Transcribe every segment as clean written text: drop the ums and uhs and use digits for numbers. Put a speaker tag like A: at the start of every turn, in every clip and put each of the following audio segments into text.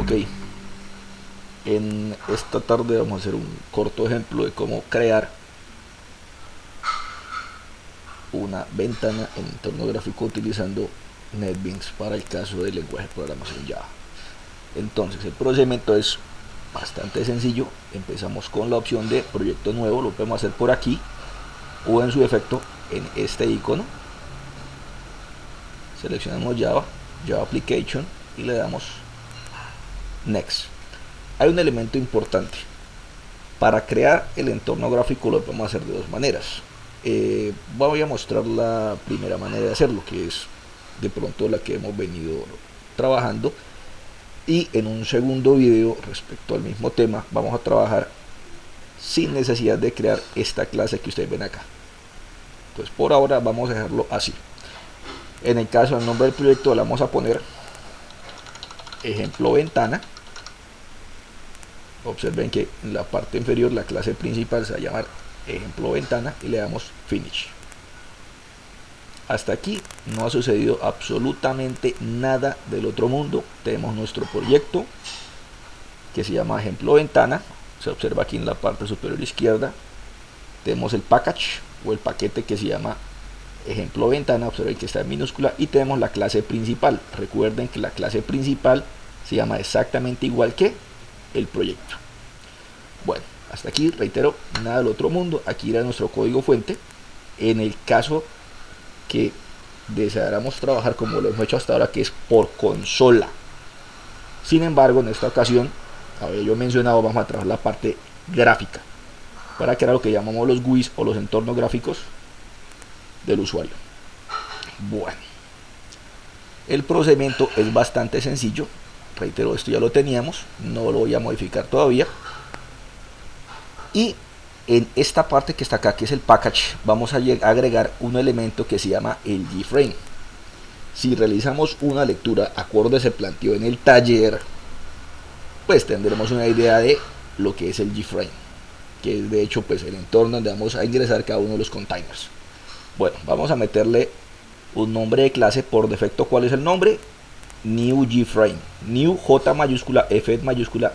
A: Ok, en esta tarde vamos a hacer un corto ejemplo de cómo crear una ventana en entorno gráfico utilizando NetBeans para el caso del lenguaje de programación Java. Entonces el procedimiento es bastante sencillo. Empezamos con la opción de proyecto nuevo, lo podemos hacer por aquí o en su defecto en este icono. Seleccionamos Java Application y le damos Next. Hay un elemento importante. Para crear el entorno gráfico lo podemos hacer de dos maneras. Voy a mostrar la primera manera de hacerlo, que es de pronto la que hemos venido trabajando, y en un segundo video respecto al mismo tema vamos a trabajar sin necesidad de crear esta clase que ustedes ven acá. Entonces por ahora vamos a dejarlo así. En el caso del nombre del proyecto le vamos a poner ejemplo ventana. Observen que en la parte inferior la clase principal se va a llamar ejemplo ventana y le damos finish. Hasta aquí no ha sucedido absolutamente nada del otro mundo. Tenemos nuestro proyecto que se llama ejemplo ventana. Se observa aquí en la parte superior izquierda. Tenemos el package o el paquete que se llama ejemplo ventana. Observen que está en minúscula. Y tenemos la clase principal. Recuerden que la clase principal se llama exactamente igual que el proyecto. Bueno, hasta aquí, reitero, nada del otro mundo. Aquí irá nuestro código fuente. En el caso que deseáramos trabajar como lo hemos hecho hasta ahora, que es por consola. Sin embargo, en esta ocasión, había yo mencionado, vamos a trabajar la parte gráfica para crear lo que llamamos los GUIs o los entornos gráficos del usuario. Bueno, el procedimiento es bastante sencillo. Reitero, esto ya lo teníamos, no lo voy a modificar todavía. Y en esta parte que está acá, que es el package, vamos a agregar un elemento que se llama el JFrame. Si realizamos una lectura acorde se planteó en el taller, pues tendremos una idea de lo que es el JFrame, que es de hecho pues el entorno donde vamos a ingresar cada uno de los containers. Bueno, vamos a meterle un nombre de clase. Por defecto, ¿cuál es el nombre? New JFrame. New, J mayúscula, F mayúscula,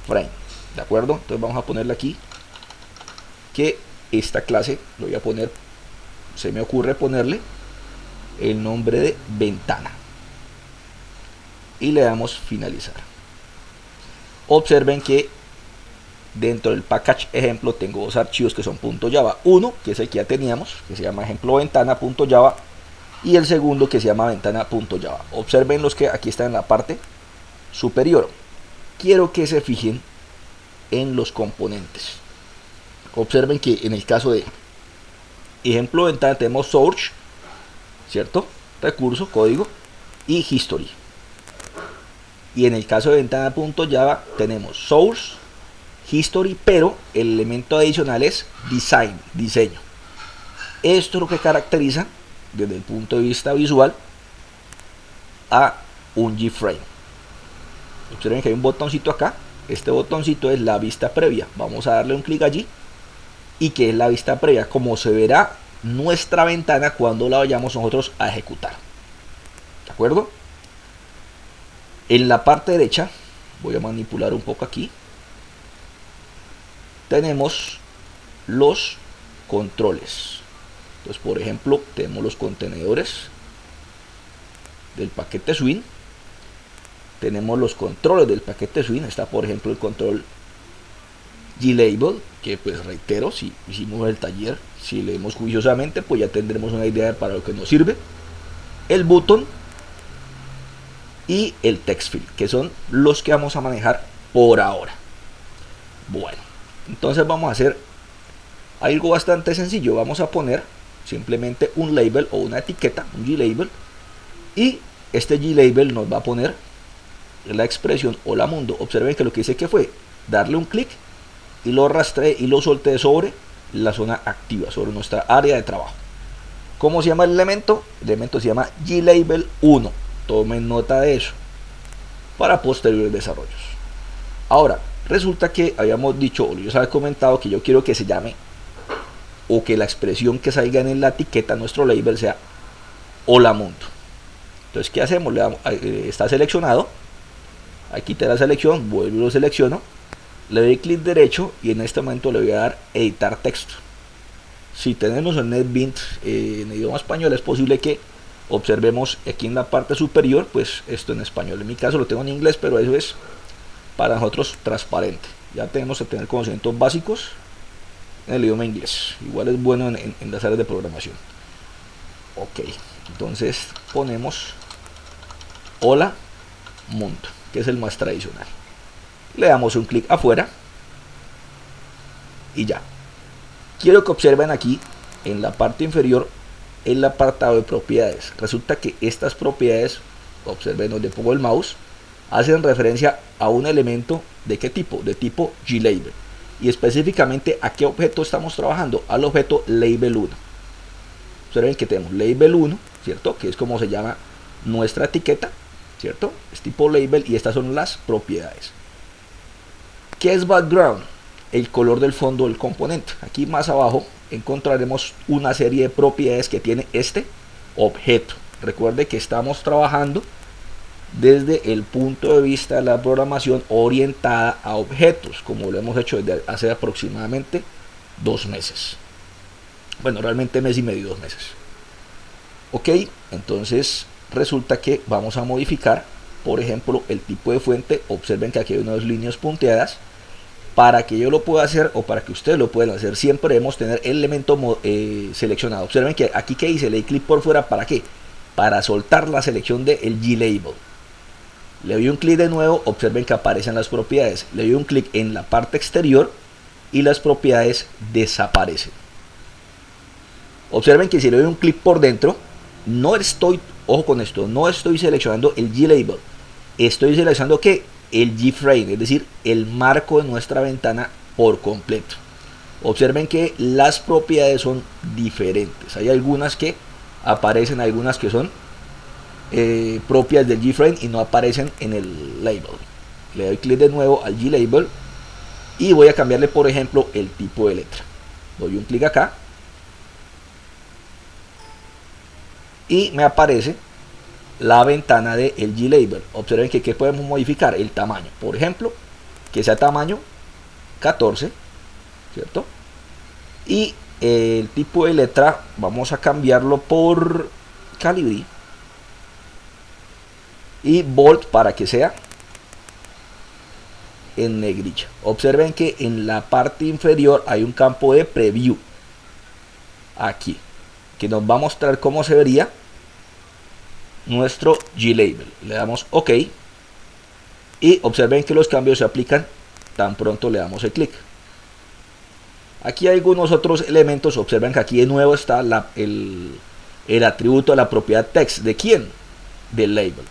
A: frame. ¿De acuerdo? Entonces vamos a ponerle aquí que esta clase, lo voy a poner, se me ocurre ponerle el nombre de ventana. Y le damos finalizar. Observen que dentro del package ejemplo tengo dos archivos que son .java. Uno, que es el que ya teníamos, que se llama ejemplo ventana.java. Y el segundo que se llama ventana.java. Observen los que aquí están en la parte superior. Quiero que se fijen en los componentes. Observen que en el caso de ejemplo ventana tenemos source, ¿cierto? Recurso, código y history. Y en el caso de ventana.java tenemos source, history, pero el elemento adicional es design, diseño. Esto es lo que caracteriza desde el punto de vista visual a un JFrame. Observen que hay un botoncito acá. Este botoncito es la vista previa. Vamos a darle un clic allí. Y que es la vista previa, como se verá nuestra ventana cuando la vayamos nosotros a ejecutar. ¿De acuerdo? En la parte derecha, voy a manipular un poco aquí, tenemos los controles. Entonces, por ejemplo, tenemos los contenedores del paquete Swing. Tenemos los controles del paquete Swing. Está, por ejemplo, el control glabel, que pues reitero, si hicimos el taller, si leemos juiciosamente, pues ya tendremos una idea para lo que nos sirve. El button y el text field, que son los que vamos a manejar por ahora. Bueno, entonces vamos a hacer algo bastante sencillo. Vamos a poner simplemente un label o una etiqueta, un glabel, y este glabel nos va a poner la expresión hola mundo. Observen que lo que hice que fue darle un clic y lo arrastré y lo solté sobre la zona activa, sobre nuestra área de trabajo. ¿Cómo se llama el elemento? El elemento se llama glabel 1. Tomen nota de eso para posteriores desarrollos. Ahora, resulta que habíamos dicho, o yo les había comentado, que yo quiero que se llame, o que la expresión que salga en la etiqueta, nuestro label, sea hola mundo. Entonces, ¿qué hacemos? Le damos, está seleccionado, Aquí te la selección, vuelvo y lo selecciono, le doy clic derecho y en este momento le voy a dar editar texto. Si tenemos en NetBeans en idioma español, es posible que observemos aquí en la parte superior pues esto en español. En mi caso lo tengo en inglés, pero eso es para nosotros transparente. Ya tenemos que tener conocimientos básicos en el idioma inglés. Igual es bueno en las áreas de programación. Ok, entonces ponemos hola mundo, que es el más tradicional. Le damos un clic afuera y ya. Quiero que observen aquí en la parte inferior el apartado de propiedades. Resulta que estas propiedades, observen donde pongo el mouse, hacen referencia a un elemento de qué tipo, de tipo glabel, y específicamente a qué objeto estamos trabajando, al objeto label 1. Observen que tenemos label 1, ¿cierto? Que es como se llama nuestra etiqueta, ¿cierto? Es tipo label y estas son las propiedades. ¿Qué es background? El color del fondo del componente. Aquí más abajo encontraremos una serie de propiedades que tiene este objeto. Recuerde que estamos trabajando desde el punto de vista de la programación orientada a objetos, como lo hemos hecho desde hace aproximadamente 2 meses. Bueno, realmente mes y medio, 2 meses. Ok, entonces resulta que vamos a modificar, por ejemplo, el tipo de fuente. Observen que aquí hay unas líneas punteadas. Para que yo lo pueda hacer o para que ustedes lo puedan hacer, siempre debemos tener el elemento seleccionado. Observen que aquí que dice, le doy clic por fuera, ¿para qué? Para soltar la selección del glabel. Le doy un clic de nuevo, observen que aparecen las propiedades. Le doy un clic en la parte exterior y las propiedades desaparecen. Observen que si le doy un clic por dentro, no estoy, ojo con esto, no estoy seleccionando el glabel. Estoy seleccionando que el G-frame, es decir, el marco de nuestra ventana por completo. Observen que las propiedades son diferentes. Hay algunas que aparecen, algunas que son propias del G-frame y no aparecen en el label. Le doy clic de nuevo al G-label y voy a cambiarle, por ejemplo, el tipo de letra. Doy un clic acá y me aparece la ventana de el glabel. Observen que podemos modificar el tamaño, por ejemplo, que sea tamaño 14, ¿cierto? Y el tipo de letra vamos a cambiarlo por Calibri y bold para que sea en negrilla. Observen que en la parte inferior hay un campo de preview aquí que nos va a mostrar cómo se vería nuestro glabel. Le damos OK y observen que los cambios se aplican tan pronto le damos el clic. Aquí hay algunos otros elementos. Observen que aquí de nuevo está el atributo de la propiedad text. ¿De quién? Del label.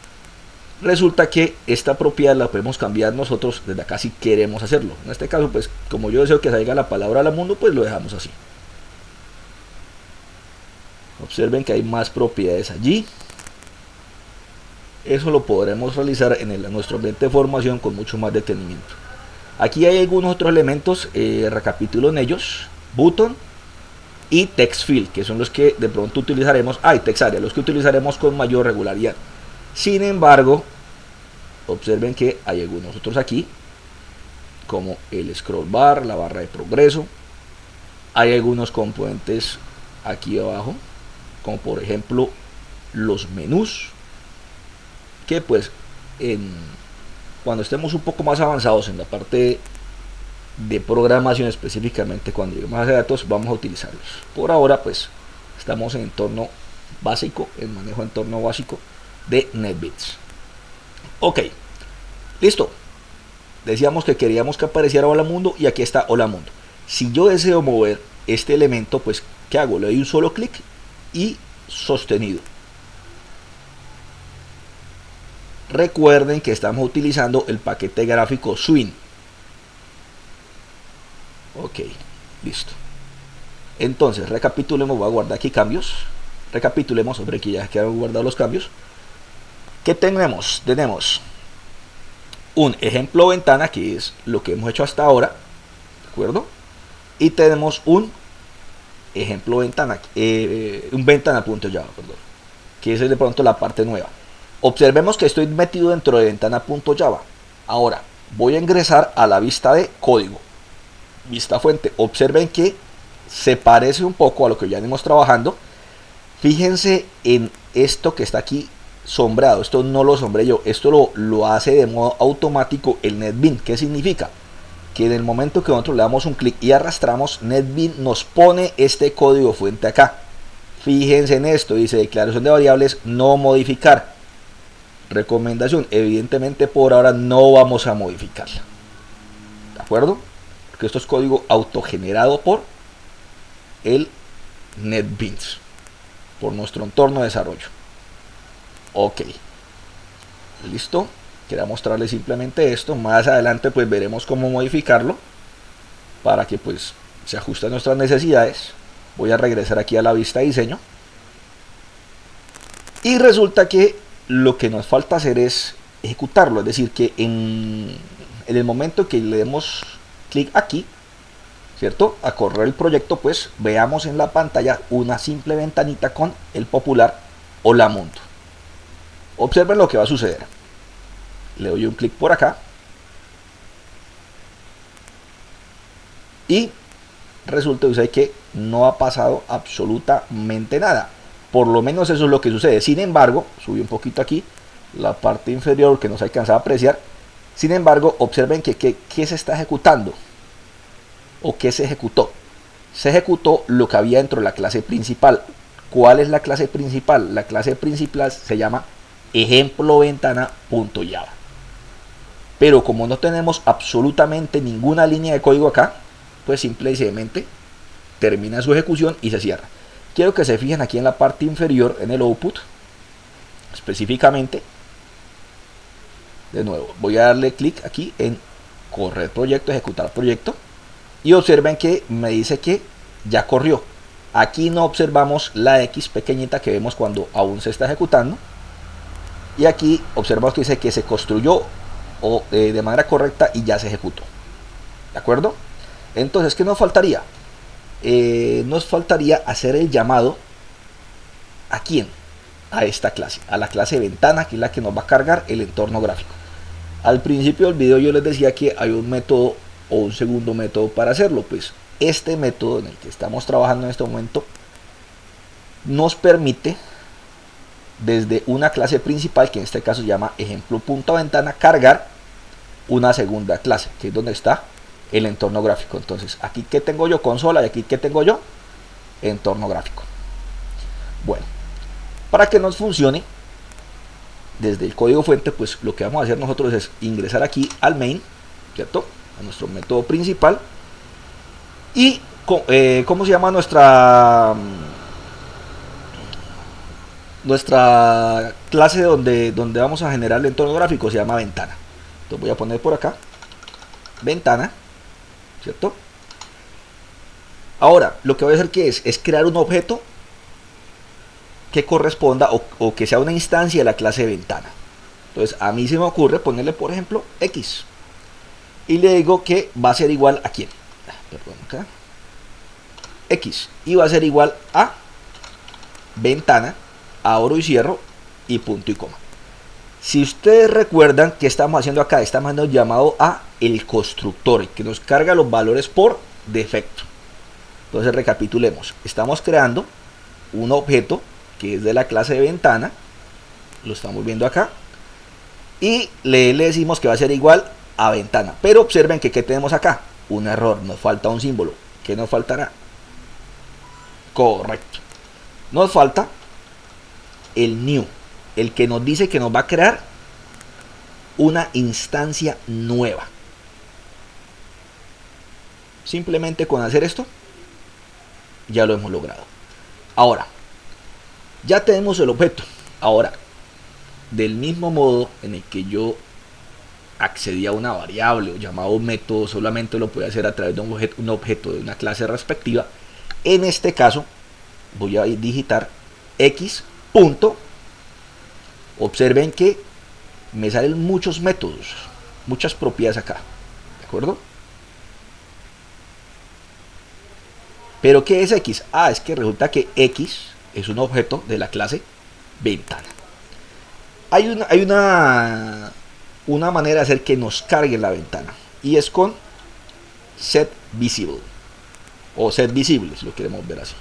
A: Resulta que esta propiedad la podemos cambiar nosotros desde acá si queremos hacerlo. En este caso, pues como yo deseo que salga la palabra al mundo, pues lo dejamos así. Observen que hay más propiedades allí. Eso lo podremos realizar en nuestro ambiente de formación con mucho más detenimiento. Aquí hay algunos otros elementos, recapitulo en ellos: button y text field, que son los que de pronto utilizaremos, y text area, los que utilizaremos con mayor regularidad. Sin embargo, observen que hay algunos otros aquí, como el scroll bar, la barra de progreso. Hay algunos componentes aquí abajo, como por ejemplo los menús, que pues cuando estemos un poco más avanzados en la parte de programación, específicamente cuando lleguemos a base de datos, vamos a utilizarlos. Por ahora pues estamos en entorno básico, en manejo de entorno básico de NetBeans. Ok, listo. Decíamos que queríamos que apareciera hola mundo y aquí está hola mundo. Si yo deseo mover este elemento, pues ¿qué hago? Le doy un solo clic y sostenido. Recuerden que estamos utilizando el paquete gráfico Swing. Ok, listo. Entonces recapitulemos, voy a guardar aquí cambios. Recapitulemos sobre que ya quedaron guardados los cambios. ¿Qué tenemos? Tenemos un ejemplo ventana, que es lo que hemos hecho hasta ahora, ¿de acuerdo? Y tenemos un ejemplo ventana, un ventana.java, perdón, que es de pronto la parte nueva. Observemos que estoy metido dentro de ventana.java. Ahora voy a ingresar a la vista de código, vista fuente. Observen que se parece un poco a lo que ya venimos trabajando. Fíjense en esto que está aquí sombreado. Esto no lo sombré yo, esto lo hace de modo automático el NetBeans. ¿Qué significa? Que en el momento que nosotros le damos un clic y arrastramos, NetBeans nos pone este código fuente acá. Fíjense en esto, dice declaración de variables, no modificar. Recomendación, evidentemente por ahora no vamos a modificarla. ¿De acuerdo? Porque esto es código autogenerado por el NetBeans, por nuestro entorno de desarrollo. Ok, listo. Quería mostrarles simplemente esto. Más adelante pues veremos cómo modificarlo para que pues se ajuste a nuestras necesidades. Voy a regresar aquí a la vista de diseño. Y resulta que lo que nos falta hacer es ejecutarlo. Es decir, que en el momento que le demos clic aquí, ¿cierto? A correr el proyecto, pues veamos en la pantalla una simple ventanita con el popular o la monto. Observen lo que va a suceder. Le doy un clic por acá. Y resulta que no ha pasado absolutamente nada. Por lo menos eso es lo que sucede. Sin embargo, subí un poquito aquí la parte inferior que no se alcanza a apreciar. Sin embargo, observen que ¿qué se está ejecutando? ¿O qué se ejecutó? Se ejecutó lo que había dentro de la clase principal. ¿Cuál es la clase principal? La clase principal se llama ejemploventana.java. Pero como no tenemos absolutamente ninguna línea de código acá, pues simplemente termina su ejecución y se cierra. Quiero que se fijen aquí en la parte inferior, en el output, específicamente. De nuevo, voy a darle clic aquí en correr proyecto, ejecutar proyecto. Y observen que me dice que ya corrió. Aquí no observamos la X pequeñita que vemos cuando aún se está ejecutando. Y aquí observamos que dice que se construyó de manera correcta y ya se ejecutó. ¿De acuerdo? Entonces, ¿qué nos faltaría? Nos faltaría hacer el llamado ¿a quién? A esta clase, a la clase ventana, que es la que nos va a cargar el entorno gráfico. Al principio del video yo les decía que hay un método o un segundo método para hacerlo. Pues este método en el que estamos trabajando en este momento nos permite desde una clase principal, que en este caso se llama ejemplo.ventana, cargar una segunda clase, que es donde está el entorno gráfico. Entonces aquí que tengo yo, consola, y aquí que tengo yo, entorno gráfico. Bueno, para que nos funcione desde el código fuente, pues lo que vamos a hacer nosotros es ingresar aquí al main, ¿cierto? A nuestro método principal. Y ¿cómo se llama nuestra clase donde vamos a generar el entorno gráfico? Se llama ventana. Entonces voy a poner por acá ventana, ¿cierto? Ahora lo que voy a hacer que es crear un objeto que corresponda o que sea una instancia de la clase ventana. Entonces a mí se me ocurre ponerle, por ejemplo, X, y le digo que va a ser igual a quién, perdón, acá, X, y va a ser igual a ventana, abro y cierro, y punto y coma. Si ustedes recuerdan que estamos haciendo acá, estamos haciendo llamado a el constructor, que nos carga los valores por defecto. Entonces recapitulemos, estamos creando un objeto que es de la clase de ventana, lo estamos viendo acá, y le decimos que va a ser igual a ventana. Pero observen que ¿qué tenemos acá? Un error, nos falta un símbolo. ¿Qué nos faltará? Correcto, nos falta el new, el que nos dice que nos va a crear una instancia nueva. Simplemente con hacer esto ya lo hemos logrado. Ahora ya tenemos el objeto. Ahora, del mismo modo en el que yo accedí a una variable o llamado un método, solamente lo puede hacer a través de un objeto de una clase respectiva. En este caso voy a digitar X punto. Observen que me salen muchos métodos, muchas propiedades acá, ¿de acuerdo? Pero ¿qué es X? Es que resulta que X es un objeto de la clase ventana. Hay una una manera de hacer que nos cargue la ventana, y es con set visible o set visible, si lo queremos ver así.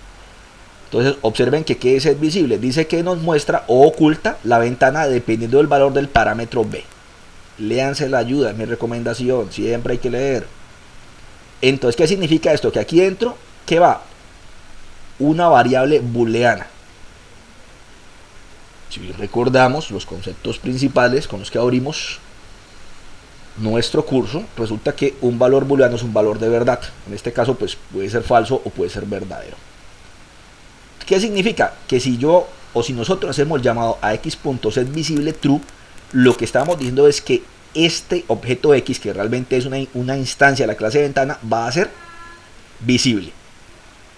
A: Entonces observen que ¿qué es set visible? Dice que nos muestra o oculta la ventana dependiendo del valor del parámetro b. Léanse la ayuda, es mi recomendación, siempre hay que leer. Entonces, ¿qué significa esto? Que aquí dentro, ¿qué va? Una variable booleana. Si recordamos los conceptos principales con los que abrimos nuestro curso, resulta que un valor booleano es un valor de verdad. En este caso, pues puede ser falso o puede ser verdadero. ¿Qué significa? Que si yo o si nosotros hacemos el llamado a x.setVisible true, lo que estamos diciendo es que este objeto x, que realmente es una instancia de la clase de ventana, va a ser visible.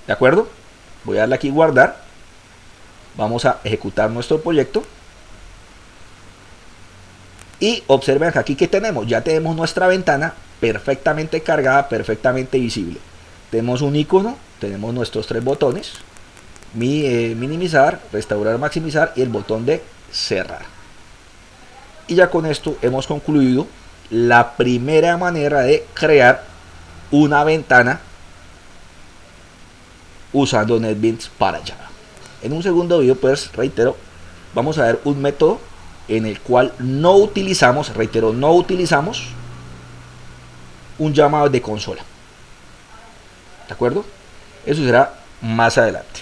A: ¿De acuerdo? Voy a darle aquí guardar. Vamos a ejecutar nuestro proyecto. Y observen aquí que tenemos. Ya tenemos nuestra ventana perfectamente cargada, perfectamente visible. Tenemos un icono, tenemos nuestros 3 botones. Minimizar, restaurar, maximizar y el botón de cerrar. Y ya con esto hemos concluido la primera manera de crear una ventana usando NetBeans para Java. En un segundo video, pues reitero, vamos a ver un método en el cual no utilizamos, reitero, no utilizamos un llamado de consola. ¿De acuerdo? Eso será más adelante.